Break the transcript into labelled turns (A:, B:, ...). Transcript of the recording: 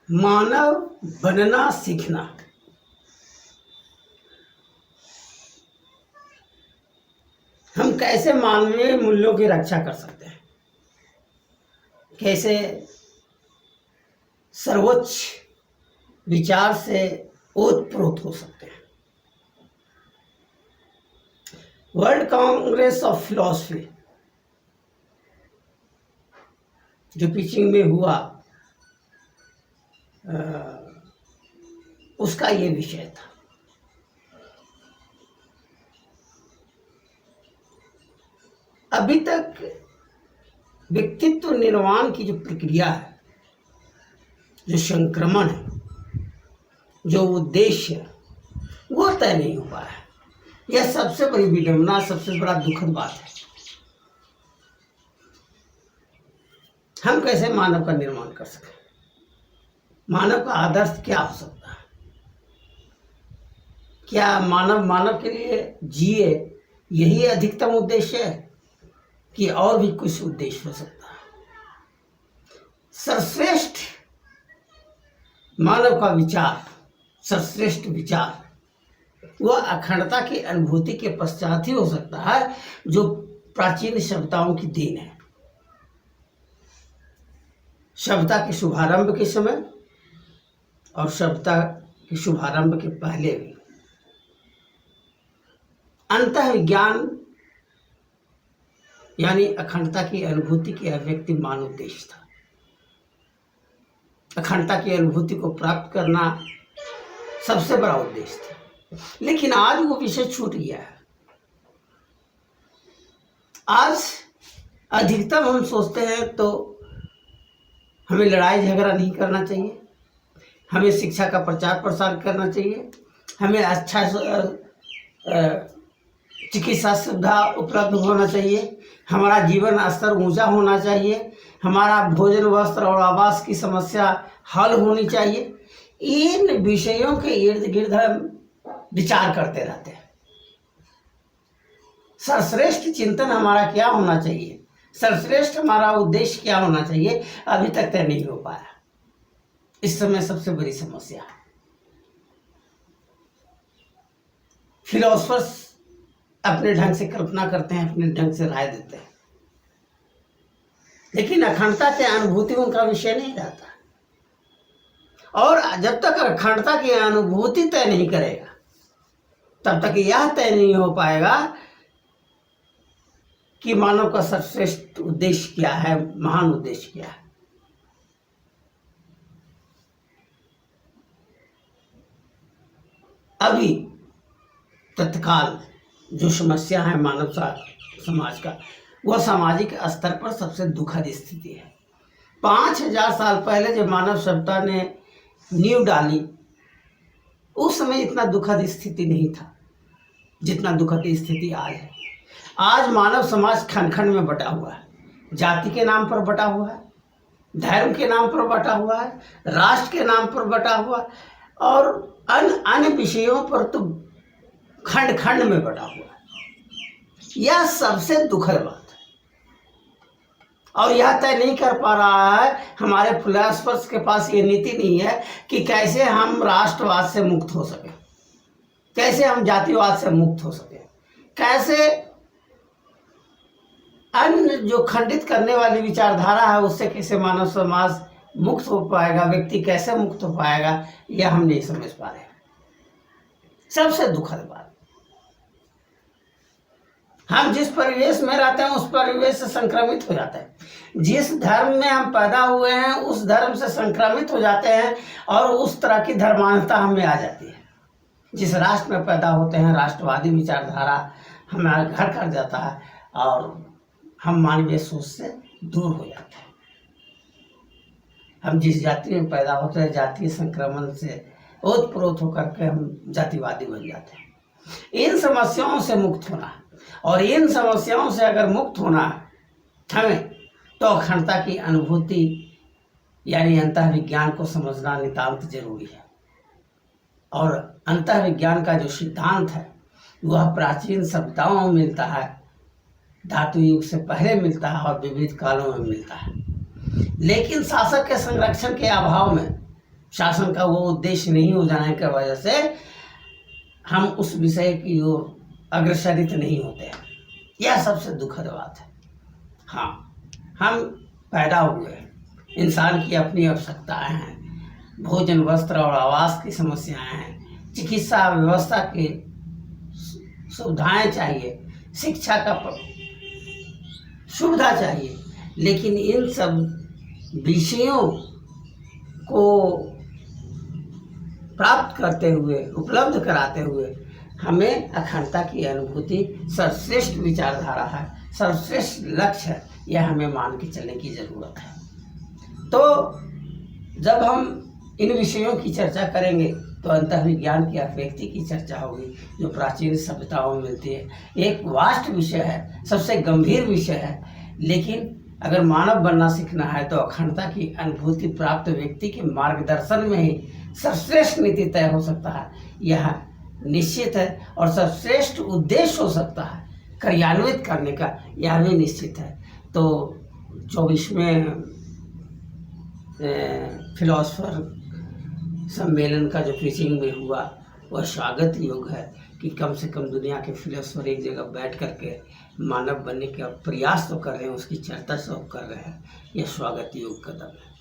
A: मानव बनना सीखना। हम कैसे मानवीय मूल्यों की रक्षा कर सकते हैं, कैसे सर्वोच्च विचार से ओतप्रोत हो सकते हैं। वर्ल्ड कांग्रेस ऑफ फिलॉसफी जो पिचिंग में हुआ, उसका ये विषय था। अभी तक व्यक्तित्व निर्माण की जो प्रक्रिया है, जो संक्रमण है, जो उद्देश्य है, वो तय नहीं हो पाया है। यह सबसे बड़ी विडंबना, सबसे बड़ा दुखद बात है। हम कैसे मानव का निर्माण कर सकें? मानव का आदर्श क्या हो सकता है? क्या मानव के लिए जिए, यही अधिकतम उद्देश्य है कि और भी कुछ उद्देश्य हो सकता है? सर्वश्रेष्ठ मानव का विचार, सर्वश्रेष्ठ विचार वह अखंडता की अनुभूति के पश्चात ही हो सकता है, जो प्राचीन सभ्यताओं की देन है। सभ्यता के शुभारंभ के समय और सभ्यता के शुभारंभ के पहले भी अंतःविज्ञान यानी अखंडता की अनुभूति की अभिव्यक्ति मान उद्देश्य था। अखंडता की अनुभूति को प्राप्त करना सबसे बड़ा उद्देश्य था। लेकिन आज वो विषय छूट गया है। आज अधिकतम हम सोचते हैं तो हमें लड़ाई झगड़ा नहीं करना चाहिए, हमें शिक्षा का प्रचार प्रसार करना चाहिए, हमें अच्छा चिकित्सा सुविधा उपलब्ध होना चाहिए, हमारा जीवन स्तर ऊंचा होना चाहिए, हमारा भोजन वस्त्र और आवास की समस्या हल होनी चाहिए। इन विषयों के इर्द गिर्द हम विचार करते रहते हैं। सर्वश्रेष्ठ चिंतन हमारा क्या होना चाहिए, सर्वश्रेष्ठ हमारा उद्देश्य क्या होना चाहिए, अभी तक तय नहीं हो पाया। इस समय सबसे बड़ी समस्या है। फिलोसफर्स अपने ढंग से कल्पना करते हैं, अपने ढंग से राय देते हैं, लेकिन अखंडता की अनुभूति उनका विषय नहीं रहता। और जब तक अखंडता की अनुभूति तय नहीं करेगा, तब तक यह तय नहीं हो पाएगा कि मानव का सर्वश्रेष्ठ उद्देश्य क्या है, महान उद्देश्य क्या है। अभी तत्काल जो समस्या है मानव समाज का, वह सामाजिक स्तर पर सबसे दुखद स्थिति है। 5000 साल पहले जब मानव सभ्यता ने नींव डाली, उस समय इतना दुखद स्थिति नहीं था जितना दुखद स्थिति आज है। आज मानव समाज खंड खंड में बटा हुआ है, जाति के नाम पर बटा हुआ है, धर्म के नाम पर बटा हुआ है, राष्ट्र के नाम पर बटा हुआ है, और अन्य विषयों पर तो खंड खंड में बटा हुआ है। यह सबसे दुखद बात है। और यह तय नहीं कर पा रहा है, हमारे फिलोसफर्स के पास ये नीति नहीं है कि कैसे हम राष्ट्रवाद से मुक्त हो सके, कैसे हम जातिवाद से मुक्त हो सके, कैसे अन्य जो खंडित करने वाली विचारधारा है उससे कैसे मानव समाज मुक्त हो पाएगा, व्यक्ति कैसे मुक्त हो पाएगा, यह हम नहीं समझ पा रहे। सबसे दुखद बात, हम जिस परिवेश में रहते हैं उस परिवेश से संक्रमित हो जाते हैं। जिस धर्म में हम पैदा हुए हैं उस धर्म से संक्रमित हो जाते हैं और उस तरह की धर्मांधता हमें आ जाती है। जिस राष्ट्र में पैदा होते हैं राष्ट्रवादी विचारधारा हमारा घर कर जाता है और हम मानवीय सोच से दूर हो जाते हैं। हम जिस जाति में पैदा होते हैं जातीय संक्रमण से ओतप्रोत होकर के हम जातिवादी बन जाते हैं। इन समस्याओं से मुक्त होना है, और इन समस्याओं से अगर मुक्त होना है हमें, तो अखंडता की अनुभूति यानी अंतःविज्ञान को समझना नितांत जरूरी है। और अंतःविज्ञान का जो सिद्धांत है वह प्राचीन सभ्यताओं में मिलता है, धातु युग से पहले मिलता है और विविध कालों में मिलता है। लेकिन शासक के संरक्षण के अभाव में शासन का वो उद्देश्य नहीं हो जाने की वजह से हम उस विषय की ओर अग्रसरित नहीं होते हैं। यह सबसे दुखद बात है। हाँ, हम पैदा हुए, इंसान की अपनी आवश्यकताएं हैं, भोजन, वस्त्र और आवास की समस्याएं हैं, चिकित्सा व्यवस्था की सुविधाएं चाहिए, शिक्षा का सुविधा चाहिए, लेकिन इन सब विषयों को प्राप्त करते हुए, उपलब्ध कराते हुए हमें अखंडता की अनुभूति सर्वश्रेष्ठ विचारधारा है, सर्वश्रेष्ठ लक्ष्य है, यह हमें मान के चलने की ज़रूरत है। तो जब हम इन विषयों की चर्चा करेंगे तो अंतर्विज्ञान की अभिव्यक्ति की चर्चा होगी, जो प्राचीन सभ्यताओं में मिलती है। एक वास्ट विषय है, सबसे गंभीर विषय है, लेकिन अगर मानव बनना सीखना है तो अखंडता की अनुभूति प्राप्त व्यक्ति के मार्गदर्शन में ही सर्वश्रेष्ठ नीति तय हो सकता है, यह निश्चित है। और सर्वश्रेष्ठ उद्देश्य हो सकता है कार्यान्वित करने का, यह भी निश्चित है। तो 24वें फिलोसफर सम्मेलन का जो पिचिंग में हुआ वह स्वागत योग्य है कि कम से कम दुनिया के फिलोसफर एक जगह बैठ करके मानव बनने का प्रयास तो कर रहे हैं, उसकी चर्चा सब कर रहे हैं। यह स्वागत योग्य कदम है।